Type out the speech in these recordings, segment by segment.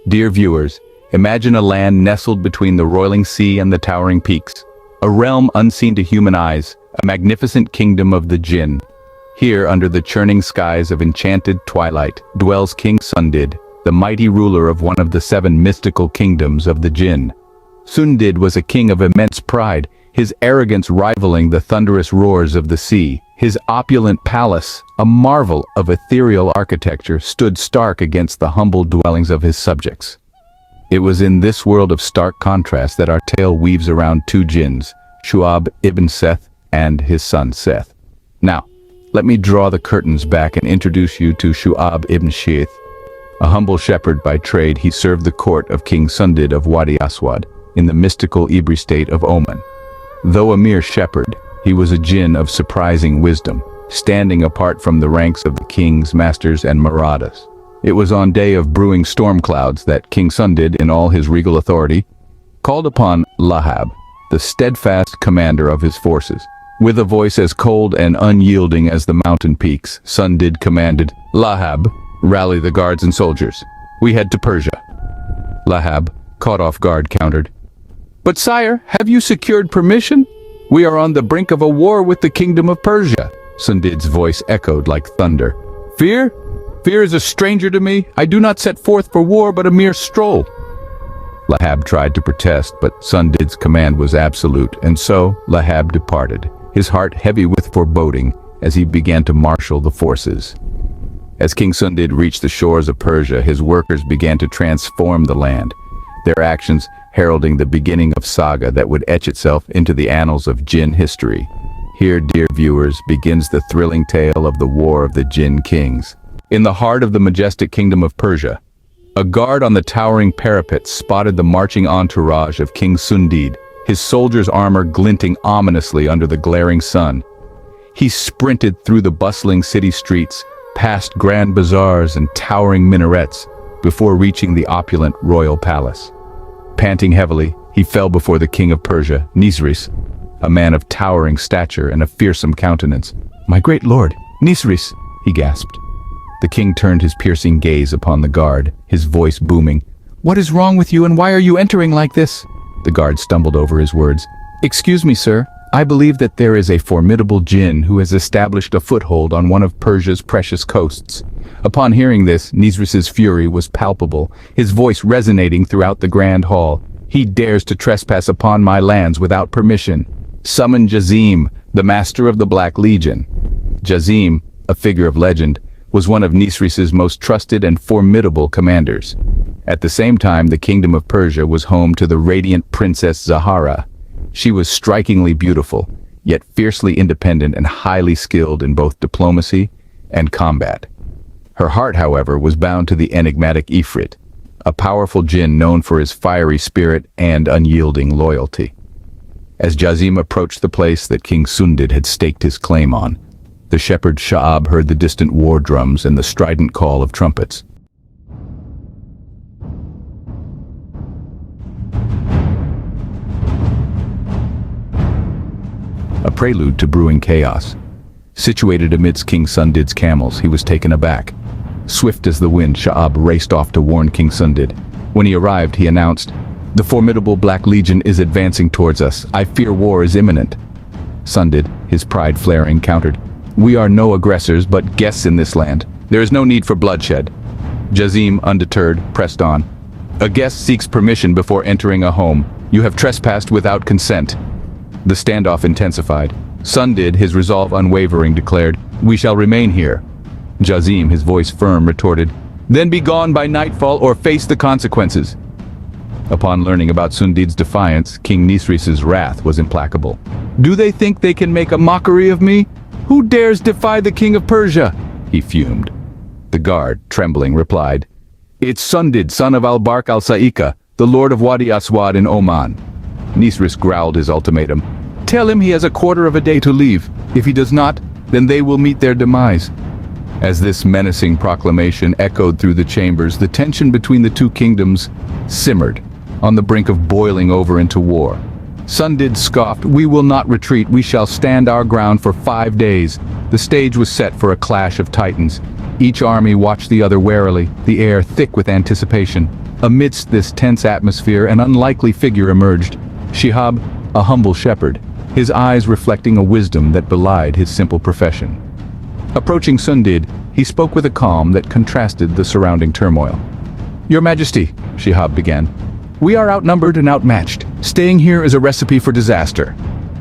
Dear viewers, imagine a land nestled between the roiling sea and the towering peaks. A realm unseen to human eyes, a magnificent kingdom of the jinn. Here, under the churning skies of enchanted twilight, dwells King Sundid, the mighty ruler of one of the 7 mystical kingdoms of the jinn. Sundid was a king of immense pride, his arrogance rivaling the thunderous roars of the sea. His opulent palace, a marvel of ethereal architecture, stood stark against the humble dwellings of his subjects. It was in this world of stark contrast that our tale weaves around 2 jinns, Shu'ab ibn Seth and his son Seth. Now, let me draw the curtains back and introduce you to Shu'ab ibn Seth. A humble shepherd by trade, he served the court of King Sundid of Wadi Aswad, in the mystical Ibri state of Oman. Though a mere shepherd, he was a jinn of surprising wisdom, standing apart from the ranks of the kings, masters, and maradas. It was on day of brewing storm clouds that King Sundid, in all his regal authority, called upon Lahab, the steadfast commander of his forces. With a voice as cold and unyielding as the mountain peaks, Sundid commanded, "Lahab, rally the guards and soldiers. We head to Persia." Lahab, caught off guard, countered, "But sire, have you secured permission? We are on the brink of a war with the kingdom of Persia." Sundid's voice echoed like thunder. "Fear? Fear is a stranger to me. I do not set forth for war, but a mere stroll." Lahab tried to protest, but Sundid's command was absolute, and so Lahab departed, his heart heavy with foreboding as he began to marshal the forces. As King Sundid reached the shores of Persia, his workers began to transform the land, their actions heralding the beginning of saga that would etch itself into the annals of jinn history. Here, dear viewers, begins the thrilling tale of the War of the Jinn Kings. In the heart of the majestic kingdom of Persia, a guard on the towering parapet spotted the marching entourage of King Sundid, his soldier's armor glinting ominously under the glaring sun. He sprinted through the bustling city streets, past grand bazaars and towering minarets, before reaching the opulent royal palace. Panting heavily, he fell before the king of Persia, Nisris, a man of towering stature and a fearsome countenance. "My great lord, Nisris," he gasped. The king turned his piercing gaze upon the guard, his voice booming. "What is wrong with you and why are you entering like this?" The guard stumbled over his words. "Excuse me, sir. I believe that there is a formidable jinn who has established a foothold on one of Persia's precious coasts." Upon hearing this, Nisris's fury was palpable, his voice resonating throughout the grand hall. "He dares to trespass upon my lands without permission. Summon Jazim, the master of the Black Legion." Jazim, a figure of legend, was one of Nisris's most trusted and formidable commanders. At the same time, the kingdom of Persia was home to the radiant Princess Zahara. She was strikingly beautiful, yet fiercely independent and highly skilled in both diplomacy and combat. Her heart, however, was bound to the enigmatic Ifrit, a powerful jinn known for his fiery spirit and unyielding loyalty. As Jazim approached the place that King Sundid had staked his claim on, the shepherd Sha'ab heard the distant war drums and the strident call of trumpets. A prelude to brewing chaos. Situated amidst King Sundid's camels, he was taken aback. Swift as the wind, Sha'ab raced off to warn King Sundid. When he arrived, he announced, "The formidable Black Legion is advancing towards us. I fear war is imminent." Sundid, his pride flaring, countered, "We are no aggressors, but guests in this land. There is no need for bloodshed." Jazim, undeterred, pressed on. "A guest seeks permission before entering a home. You have trespassed without consent." The standoff intensified. Sundid, his resolve unwavering, declared, "We shall remain here." Jazim, his voice firm, retorted, "Then be gone by nightfall or face the consequences." Upon learning about Sundid's defiance, King Nisris's wrath was implacable. "Do they think they can make a mockery of me? Who dares defy the king of Persia?" he fumed. The guard, trembling, replied, "It's Sundid, son of Al-Bark al-Sa'ika, the lord of Wadi Aswad in Oman." Nisris growled his ultimatum. "Tell him he has a quarter of a day to leave. If he does not, then they will meet their demise." As this menacing proclamation echoed through the chambers, the tension between the 2 kingdoms simmered, on the brink of boiling over into war. Sundid scoffed, "We will not retreat. We shall stand our ground for 5 days." The stage was set for a clash of titans. Each army watched the other warily, the air thick with anticipation. Amidst this tense atmosphere, an unlikely figure emerged. Shihab, a humble shepherd, his eyes reflecting a wisdom that belied his simple profession. Approaching Sundid, he spoke with a calm that contrasted the surrounding turmoil. "Your Majesty," Shihab began, "we are outnumbered and outmatched. Staying here is a recipe for disaster."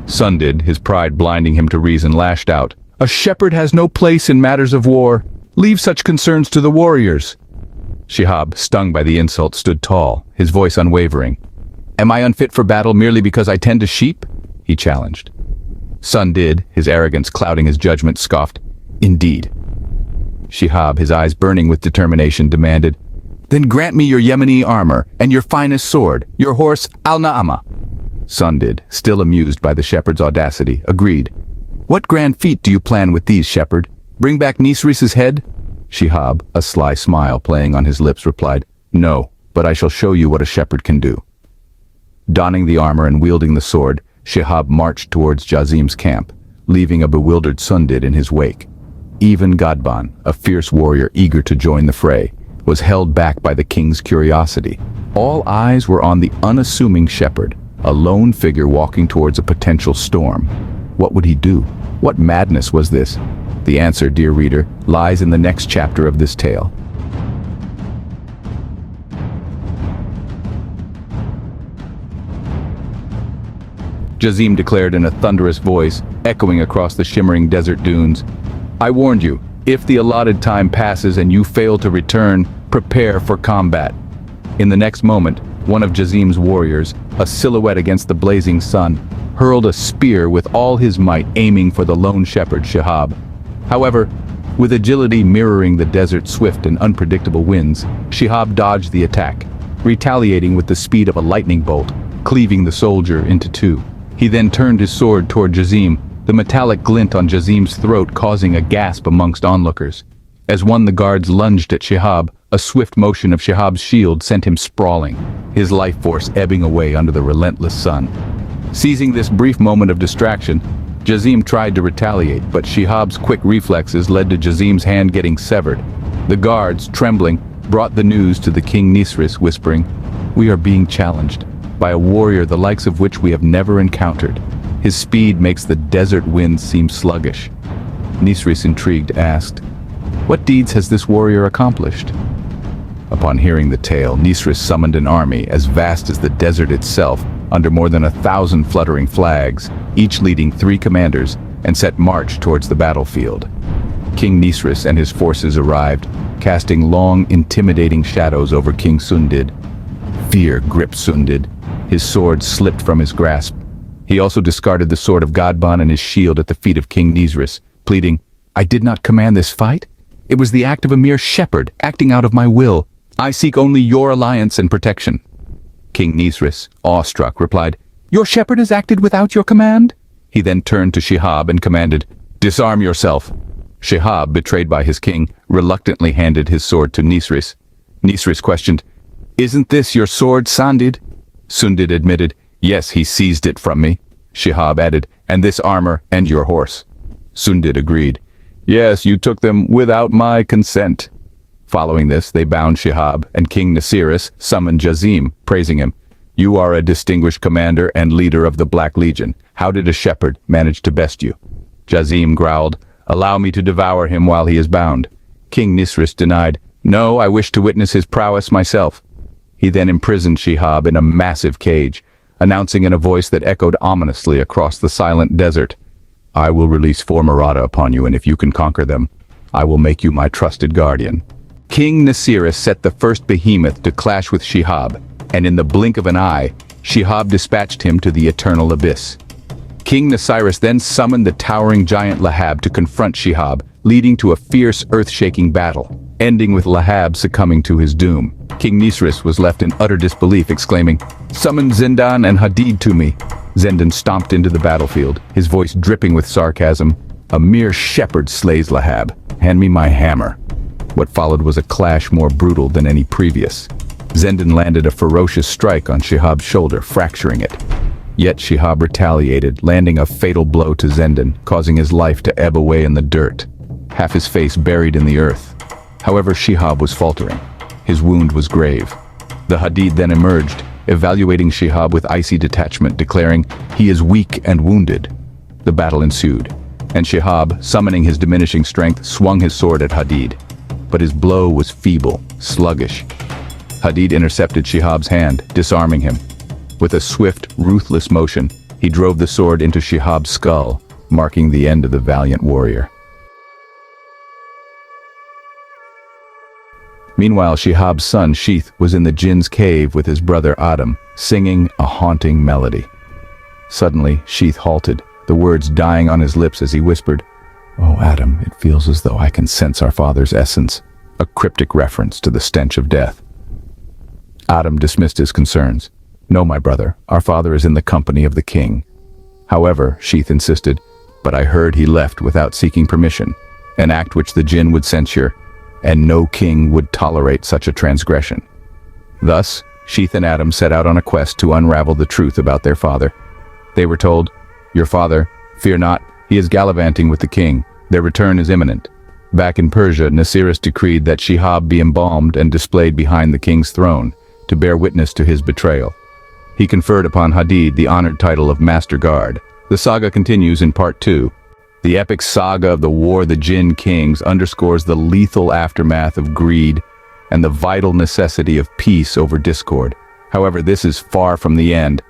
Sundid, his pride blinding him to reason, lashed out. "A shepherd has no place in matters of war. Leave such concerns to the warriors." Shihab, stung by the insult, stood tall, his voice unwavering. "Am I unfit for battle merely because I tend to sheep?" he challenged. Sundid, his arrogance clouding his judgment, scoffed. "Indeed." Shihab, his eyes burning with determination, demanded, "Then grant me your Yemeni armor and your finest sword, your horse Al-Na'ama." Sundid, still amused by the shepherd's audacity, agreed. "What grand feat do you plan with these, shepherd? Bring back Nisris's head?" Shihab, a sly smile playing on his lips, replied, "No, but I shall show you what a shepherd can do." Donning the armor and wielding the sword, Shihab marched towards Jazim's camp, leaving a bewildered Sundid in his wake. Even Gadban, a fierce warrior eager to join the fray, was held back by the king's curiosity. All eyes were on the unassuming shepherd, a lone figure walking towards a potential storm. What would he do? What madness was this? The answer, dear reader, lies in the next chapter of this tale. Jazim declared in a thunderous voice, echoing across the shimmering desert dunes, "I warned you, if the allotted time passes and you fail to return, prepare for combat." In the next moment, one of Jazim's warriors, a silhouette against the blazing sun, hurled a spear with all his might, aiming for the lone shepherd Shihab. However, with agility mirroring the desert's swift and unpredictable winds, Shihab dodged the attack, retaliating with the speed of a lightning bolt, cleaving the soldier into two. He then turned his sword toward Jazim, the metallic glint on Jazim's throat causing a gasp amongst onlookers. As one the guards lunged at Shihab, a swift motion of Shihab's shield sent him sprawling, his life force ebbing away under the relentless sun. Seizing this brief moment of distraction, Jazim tried to retaliate, but Shihab's quick reflexes led to Jazim's hand getting severed. The guards, trembling, brought the news to the King Nisris, whispering, "We are being challenged by a warrior the likes of which we have never encountered. His speed makes the desert winds seem sluggish." Nisris, intrigued, asked, "What deeds has this warrior accomplished?" Upon hearing the tale, Nisris summoned an army as vast as the desert itself, under more than 1,000 fluttering flags, each leading 3 commanders, and set march towards the battlefield. King Nisris and his forces arrived, casting long, intimidating shadows over King Sundid. Fear gripped Sundid. His sword slipped from his grasp. He also discarded the sword of Gadban and his shield at the feet of King Nisris, pleading, "I did not command this fight. It was the act of a mere shepherd, acting out of my will. I seek only your alliance and protection." King Nisris, awestruck, replied, "Your shepherd has acted without your command?" He then turned to Shihab and commanded, "Disarm yourself." Shihab, betrayed by his king, reluctantly handed his sword to Nisris. Nisris questioned, "Isn't this your sword, Sundid?" Sundid admitted, "Yes, he seized it from me." Shihab added, "And this armor and your horse." Sundid agreed, "Yes, you took them without my consent." Following this, they bound Shihab, and King Nasiris summoned Jazim, praising him. "You are a distinguished commander and leader of the Black Legion. How did a shepherd manage to best you?" Jazim growled, "Allow me to devour him while he is bound." King Nisris denied, "No, I wish to witness his prowess myself." He then imprisoned Shihab in a massive cage, announcing in a voice that echoed ominously across the silent desert, "I will release 4 Marata upon you, and if you can conquer them, I will make you my trusted guardian." King Nasiris set the first behemoth to clash with Shihab, and in the blink of an eye, Shihab dispatched him to the eternal abyss. King Nasiris then summoned the towering giant Lahab to confront Shihab, leading to a fierce, earth-shaking battle, ending with Lahab succumbing to his doom. King Nisris was left in utter disbelief, exclaiming, "Summon Zindan and Hadid to me." Zindan stomped into the battlefield, his voice dripping with sarcasm. "A mere shepherd slays Lahab. Hand me my hammer." What followed was a clash more brutal than any previous. Zindan landed a ferocious strike on Shihab's shoulder, fracturing it. Yet Shihab retaliated, landing a fatal blow to Zindan, causing his life to ebb away in the dirt, half his face buried in the earth. However, Shihab was faltering. His wound was grave. The Hadid then emerged, evaluating Shihab with icy detachment, declaring, "He is weak and wounded." The battle ensued, and Shihab, summoning his diminishing strength, swung his sword at Hadid. But his blow was feeble, sluggish. Hadid intercepted Shihab's hand, disarming him. With a swift, ruthless motion, he drove the sword into Shihab's skull, marking the end of the valiant warrior. Meanwhile, Shihab's son, Sheath, was in the jinn's cave with his brother Adam, singing a haunting melody. Suddenly, Sheath halted, the words dying on his lips as he whispered, "Oh, Adam, it feels as though I can sense our father's essence," a cryptic reference to the stench of death. Adam dismissed his concerns. "No, my brother, our father is in the company of the king." However, Sheath insisted, "But I heard he left without seeking permission, an act which the jinn would censure, and no king would tolerate such a transgression." Thus, Sheath and Adam set out on a quest to unravel the truth about their father. They were told, "Your father, fear not, he is gallivanting with the king. Their return is imminent." Back in Persia, Nasiris decreed that Shihab be embalmed and displayed behind the king's throne, to bear witness to his betrayal. He conferred upon Hadid the honored title of Master Guard. The saga continues in Part 2. The epic saga of the War of the Jinn Kings underscores the lethal aftermath of greed and the vital necessity of peace over discord. However, this is far from the end.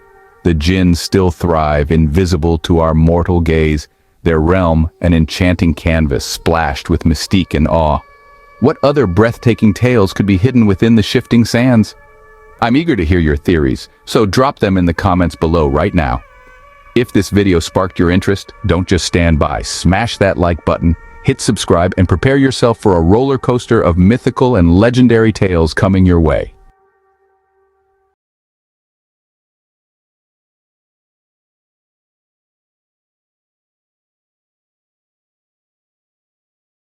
The Jinn still thrive, invisible to our mortal gaze, their realm an enchanting canvas splashed with mystique and awe. What other breathtaking tales could be hidden within the shifting sands? I'm eager to hear your theories, so drop them in the comments below right now. If this video sparked your interest, don't just stand by. Smash that like button, hit subscribe, and prepare yourself for a roller coaster of mythical and legendary tales coming your way.